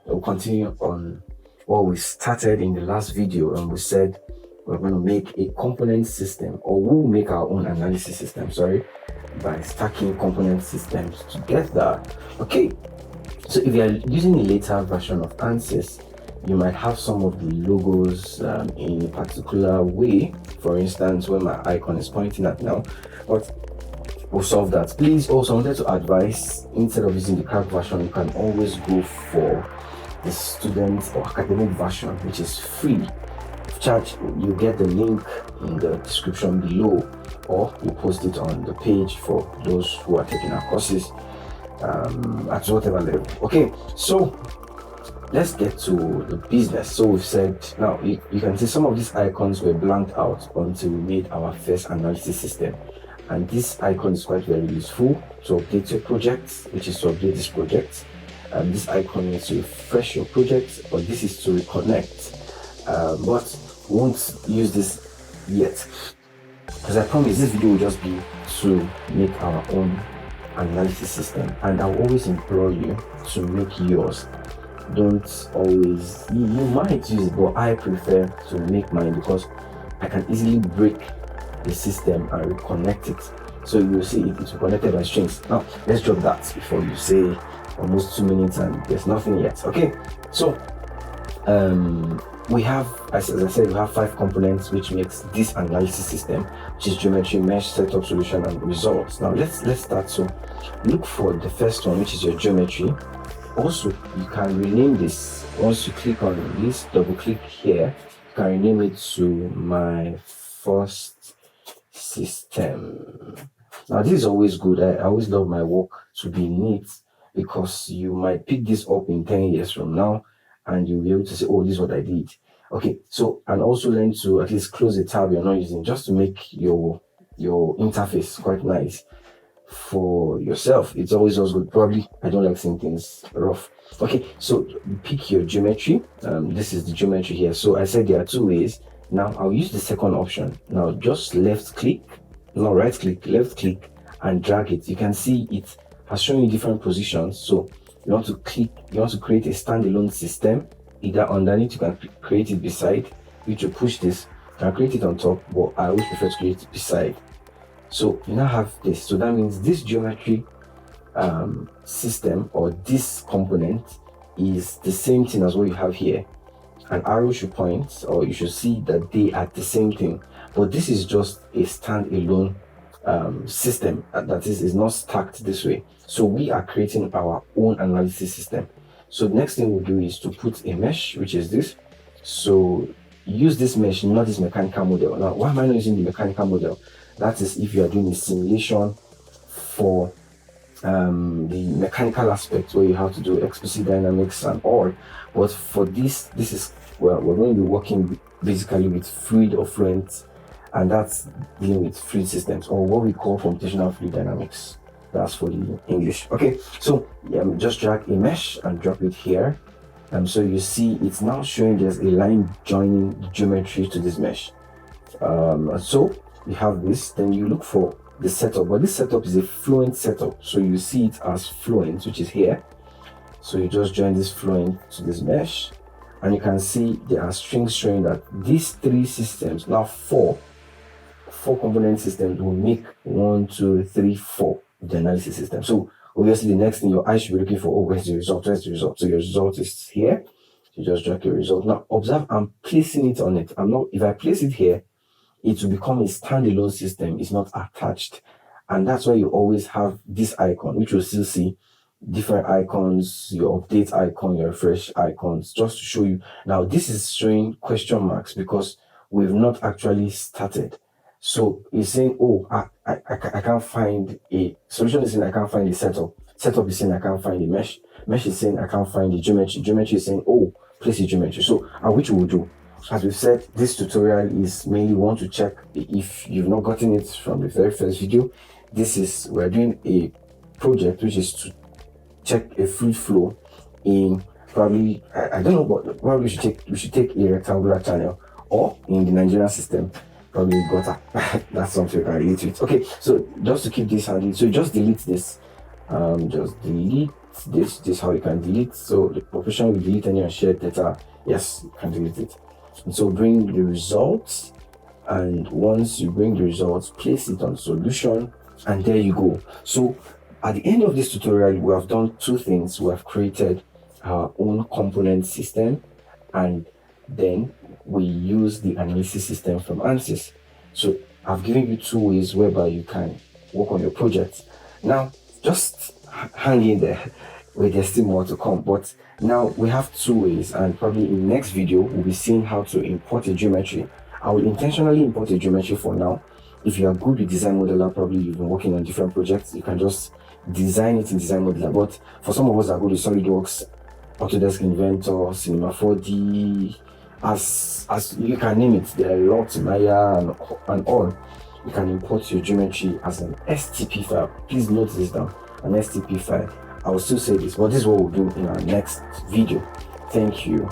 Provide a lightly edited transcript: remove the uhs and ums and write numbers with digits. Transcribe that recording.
we'll continue on what we started in the last video, and we said we're going to make a component system, or we'll make our own analysis system, by stacking component systems together. Okay, so if you're using a later version of Ansys, you might have some of the logos in a particular way. For instance, where my icon is pointing at now, but we'll solve that. Please also wanted to advise, instead of using the crack version, you can always go for the student or academic version, which is free of charge. You get the link in the description below, or we post it on the page for those who are taking our courses at whatever level. Okay, so let's get to the business. So we've said, now you can see some of these icons were blanked out until we made our first analysis system. And this icon is quite very useful to update your project, which is to update this project. This icon is to refresh your project, or this is to reconnect. But we won't use this yet, because I promise this video will just be to make our own analysis system. And I'll always implore you to make yours. Don't always, you might use it, but I prefer to make mine because I can easily break the system and reconnect it. So you'll see it's connected by strings. Now let's drop that before you say almost 2 minutes and there's nothing yet. Okay, so we have, as I said, we have 5 components which makes this analysis system, which is geometry, mesh, setup, solution, and results. Now let's start. So look for the first one, which is your geometry. Also, you can rename this. Once you click on this, double click here, you can rename it to my first system. Now this is always good. I always love my work to be neat, because you might pick this up in 10 years from now and you'll be able to say, oh, this is what I did. Okay, so, and also learn to at least close a tab you're not using, just to make your interface quite nice for yourself. It's always good. Probably I don't like seeing things rough. Okay, so pick your geometry. This is the geometry here. So I said there are 2 ways. Now I'll use the second option. Now just right click, left click, and drag it. You can see it has shown you different positions. So you want to create a standalone system. Either underneath, you can create it beside, which you push this, you can create it on top, but I always prefer to create it beside. So you now have this. So that means this geometry system, or this component, is the same thing as what you have here. An arrow should point, or you should see that they are the same thing, but this is just a standalone system that is not stacked this way. So we are creating our own analysis system. So the next thing we'll do is to put a mesh, which is this. So use this mesh, not this mechanical model. Now why am I not using the mechanical model? That is if you are doing a simulation for the mechanical aspect, where you have to do explicit dynamics and all. But for this is where we're going to be working basically with fluid or fluent, and that's dealing with fluid systems, or what we call computational fluid dynamics. That's for the English. Okay, so just drag a mesh and drop it here. So you see it's now showing there's a line joining the geometry to this mesh. So we have this. Then you look for the setup, but this setup is a fluent setup, so you see it as fluent, which is here. So you just join this fluent to this mesh, and you can see there are strings showing that these 3 systems, now 4 component systems, will make 1, 2, 3, 4 the analysis system. So obviously the next thing your eyes should be looking for, oh, where's the result? So your result is here. You just drag your result. Now observe, I'm placing it on it. If I place it here, it will become a standalone system. It's not attached. And that's why you always have this icon, which you'll still see different icons, your update icon, your refresh icons, just to show you. Now this is showing question marks because we've not actually started. So it's saying, oh, I can't find a solution. Is saying I can't find a setup. Setup is saying I can't find a mesh. Mesh is saying I can't find the geometry. Geometry is saying, oh, place the geometry. So which we'll do. As we've said, this tutorial is mainly want to check if you've not gotten it from the very first video. We're doing a project which is to check a fluid flow in probably, I don't know, but probably we should take a rectangular channel, or in the Nigerian system, probably gutter. That's something I can relate to it. Okay, so just to keep this handy, so just delete this. Just delete this. This is how you can delete. So the operation will delete any unshared data. Yes, you can delete it. And so bring the results, and once you bring the results, place it on solution, and there you go. So at the end of this tutorial, we have done two things. We have created our own component system, and then we use the analysis system from Ansys. So I've given you two ways whereby you can work on your project. Now, just hang in there. Wait, there's still more to come. But now we have two ways, and probably in the next video, we'll be seeing how to import a geometry. I will intentionally import a geometry for now. If you are good with Design Modeler, probably you've been working on different projects, you can just design it in Design Modeler. But for some of us that are good with SolidWorks, Autodesk Inventor, Cinema 4D, as you can name it, there are lots, Maya and all. You can import your geometry as an STP file. Please note this down, an STP file. I will still say this, but this is what we'll do in our next video. Thank you.